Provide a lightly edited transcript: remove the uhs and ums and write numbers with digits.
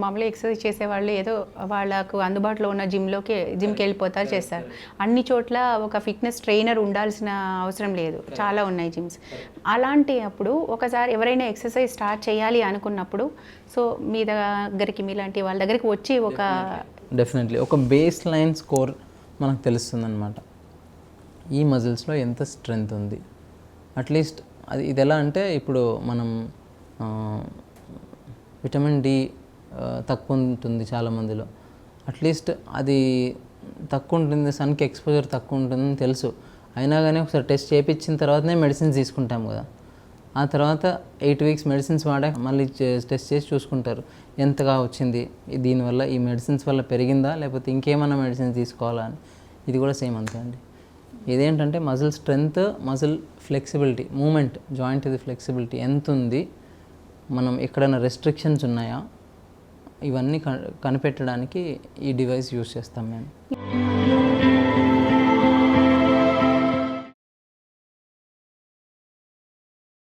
మామూలుగా ఎక్సర్సైజ్ చేసేవాళ్ళు ఏదో వాళ్ళకు అందుబాటులో ఉన్న జిమ్కి వెళ్ళిపోతారు, చేస్తారు. అన్ని చోట్ల ఒక ఫిట్నెస్ ట్రైనర్ ఉండాల్సిన అవసరం లేదు, చాలా ఉన్నాయి జిమ్స్. అలాంటి అప్పుడు ఒకసారి ఎవరైనా ఎక్సర్సైజ్ స్టార్ట్ చేయాలి అనుకున్నప్పుడు సో మీ దగ్గరికి మీలాంటి వాళ్ళ దగ్గరికి వచ్చి ఒక డెఫినెట్లీ ఒక బేస్ లైన్ స్కోర్ మనకు తెలుస్తుంది అనమాట. ఈ మజిల్స్లో ఎంత స్ట్రెంగ్త్ ఉంది, అట్లీస్ట్ ఇది ఎలా అంటే ఇప్పుడు మనం విటమిన్ డి తక్కువ ఉంటుంది చాలామందిలో, అట్లీస్ట్ అది తక్కువ ఉంటుంది, సన్కి ఎక్స్పోజర్ తక్కువ ఉంటుందని తెలుసు, అయినా కానీ ఒకసారి టెస్ట్ చేయించిన తర్వాతనే మెడిసిన్స్ తీసుకుంటాం కదా. ఆ తర్వాత 8 వీక్స్ మెడిసిన్స్ వాడాక మళ్ళీ టెస్ట్ చేసి చూసుకుంటారు ఎంతగా వచ్చింది, దీనివల్ల ఈ మెడిసిన్స్ వల్ల పెరిగిందా లేకపోతే ఇంకేమైనా మెడిసిన్స్ తీసుకోవాలా అని. ఇది కూడా సేమ్ అంతే అండి. ఇదేంటంటే muscle strength, muscle flexibility, movement, joint ఇది ఫ్లెక్సిబిలిటీ ఎంత ఉంది, మనం ఎక్కడైనా రెస్ట్రిక్షన్స్ ఉన్నాయా, ఇవన్నీ కనిపెట్టడానికి ఈ డివైస్ యూస్ చేస్తాం మేము.